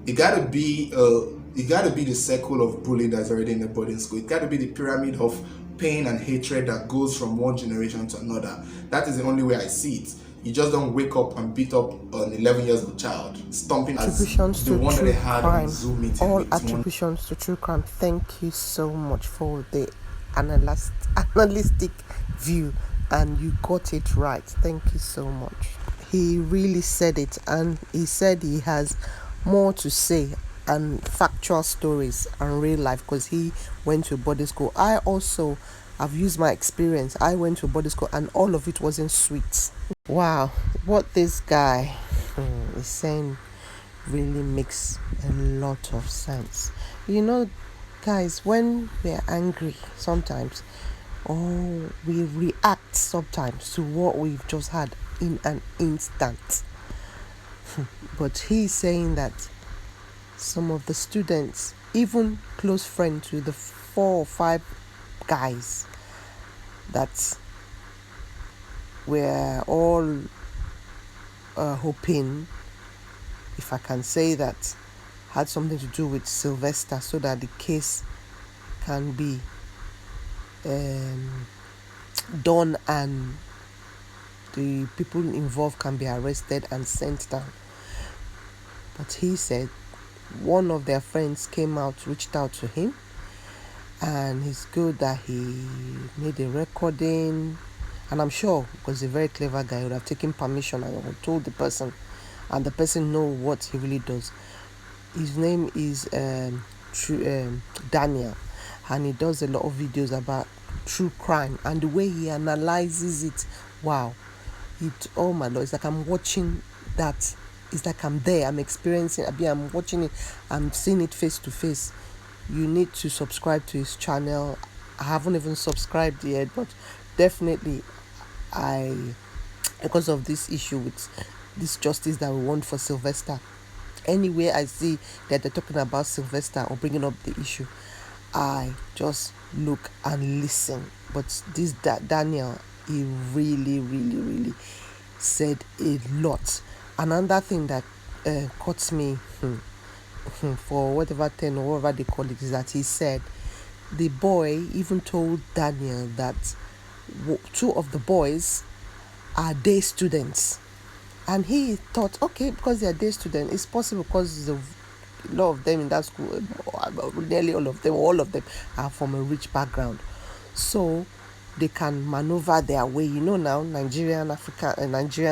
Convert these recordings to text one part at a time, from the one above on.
it gotta be the circle of bullying that's already in the boarding school. It gotta be the pyramid of pain and hatred that goes from one generation to another. That is the only way I see it. You just don't wake up and beat up an 11 years old child, stomping as Attributions the to one that they true had on the crime. Zoom meeting All with one. attributions to true crime. Thank you so much for the analytic view, and you got it right. Thank you so much. He really said it, and he said he has more to say and factual stories and real life because he went to boarding school. I also have used my experience. I went to boarding school and all of it wasn't sweet. Wow, what this guy is saying really makes a lot of sense. You know, guys, when we're angry sometimes, or we react sometimes to what we've just had in an instant. But he's saying that some of the students, even close friends with the 4 or 5 guys that we're all hoping, if I can say that, had something to do with Sylvester so that the case can be done and the people involved can be arrested and sent down. But he said one of their friends came out, reached out to him, and it's good that he made a recording. And I'm sure, because he's a very clever guy, he would have taken permission and told the person, and the person know what he really does. His name is Daniel, and he does a lot of videos about true crime, and the way he analyzes it, wow, it, oh my lord, it's like I'm watching that. It's like I'm there, I'm experiencing, I'm watching it, I'm seeing it face to face. You need to subscribe to his channel. I haven't even subscribed yet, but definitely I, because of this issue with this justice that we want for Sylvester, anywhere I see that they're talking about Sylvester or bringing up the issue, I just look and listen. But this Daniel, he really, really, really said a lot. Another thing that caught me for whatever 10 or whatever they call it is that he said the boy even told Daniel that 2 of the boys are day students, and he thought, okay, because they are day students, it's possible because a lot of them in that school, nearly all of them are from a rich background, so they can maneuver their way. You know now, Nigerian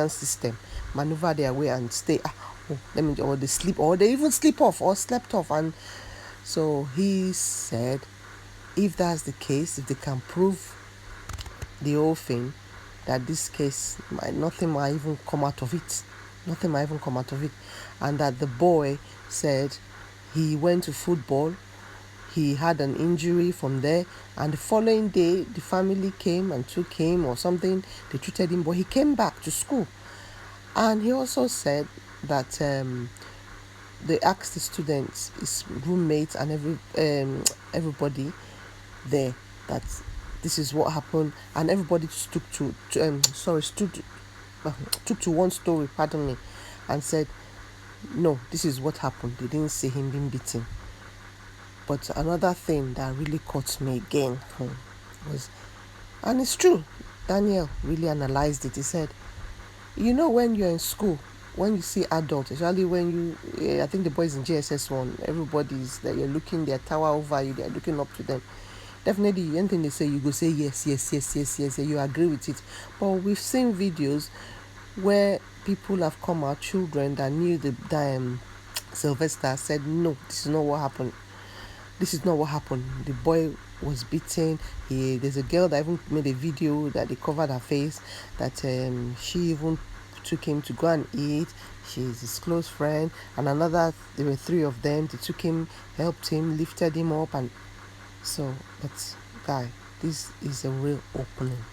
system, maneuver their way and stay. Oh, let me, or they sleep, or they even sleep off, or slept off, and so he said, if that's the case, if they can prove the whole thing, that this case nothing might even come out of it, and that the boy said he went to football, he had an injury from there, and the following day the family came and took him or something, they treated him, but he came back to school. And he also said that they asked the students, his roommates and everybody there, that this is what happened, and everybody took to one story, pardon me, and said, no, this is what happened. They didn't see him being beaten. But another thing that really caught me again was, and it's true, Daniel really analyzed it. He said, you know, when you're in school, when you see adults, especially when I think the boys in JSS1, everybody's that you're looking, they're tower over you, they're looking up to them. Definitely, anything they say, you go say yes, yes, yes, yes, yes, you agree with it. But we've seen videos where people have come out, children that knew the Sylvester, said, no, this is not what happened. This is not what happened. The boy was beaten. There's a girl that even made a video that they covered her face, that she even took him to go and eat. She's his close friend. And another, there were 3 of them. They took him, helped him, lifted him up. And so, but guy, this is a real opening.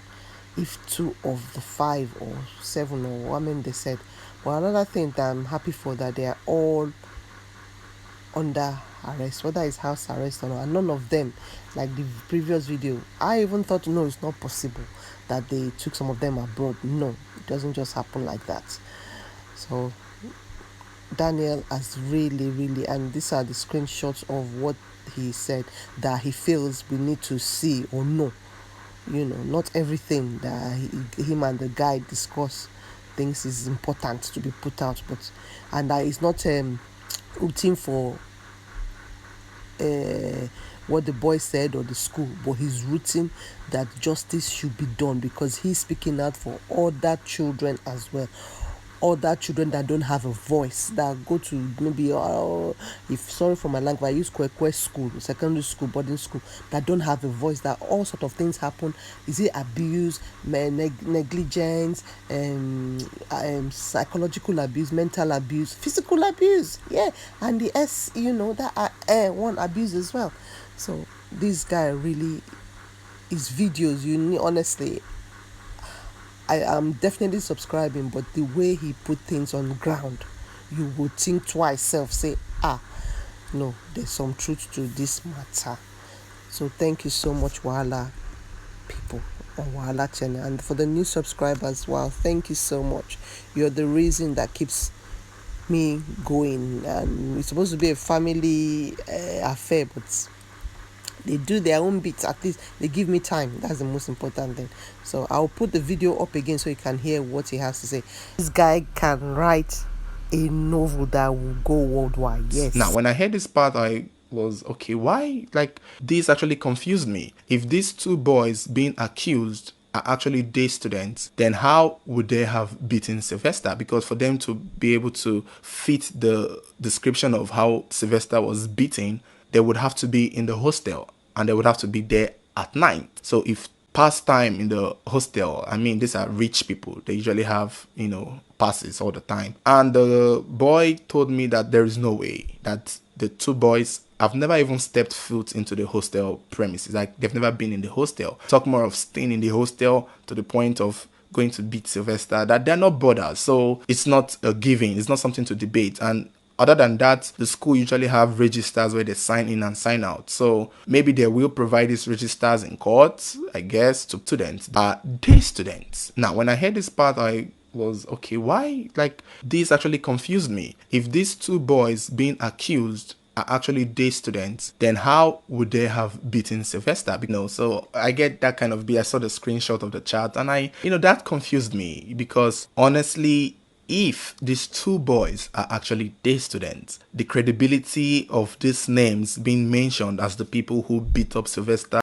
If 2 of the 5 or 7 or I mean they said. But another thing that I'm happy for, that they are all under arrest, whether it's house arrest or not, and none of them, like the previous video, I even thought, no, it's not possible that they took some of them abroad. No, it doesn't just happen like that. So Daniel has really, really, and these are the screenshots of what he said that he feels we need to see or know. Not everything that him and the guy discuss thinks is important to be put out, but and that is not rooting for uh, what the boy said or the school, but he's rooting that justice should be done because he's speaking out for other children as well. Other children that don't have a voice, that go to maybe, if sorry for my language, I use kwekwe school, secondary school, boarding school, that don't have a voice, that all sort of things happen. Is it abuse, negligence, psychological abuse, mental abuse, physical abuse, yeah, and the that are one abuse as well. So this guy really, his videos, you need, honestly, I am definitely subscribing, but the way he put things on the ground, you would think twice, self say, no, there's some truth to this matter. So thank you so much, Wahala people on Wahala channel, and for the new subscribers, wow, thank you so much. You're the reason that keeps me going, and it's supposed to be a family affair, but they do their own bits. At least they give me time. That's the most important thing. So I'll put the video up again so you can hear what he has to say. This guy can write a novel that will go worldwide. Yes. Now, when I heard this part, I was okay. Why? Like, this actually confused me. If these two boys being accused are actually day students, then how would they have beaten Sylvester? Because for them to be able to fit the description of how Sylvester was beaten, they would have to be in the hostel and they would have to be there at night. So if past time in the hostel, I mean, these are rich people, they usually have, passes all the time. And the boy told me that there is no way that the two boys have never even stepped foot into the hostel premises. Like, they've never been in the hostel. Talk more of staying in the hostel to the point of going to beat Sylvester, that they're not bothered. So it's not a giving, it's not something to debate. And other than that, the school usually have registers where they sign in and sign out. So maybe they will provide these registers in court, I guess, to students, but day students. Now, when I heard this part, I was okay. Why? Like, this actually confused me. If these two boys being accused are actually day students, then how would they have beaten Sylvester? So I get that kind of I saw the screenshot of the chat, and that confused me because honestly, if these two boys are actually day students, the credibility of these names being mentioned as the people who beat up Sylvester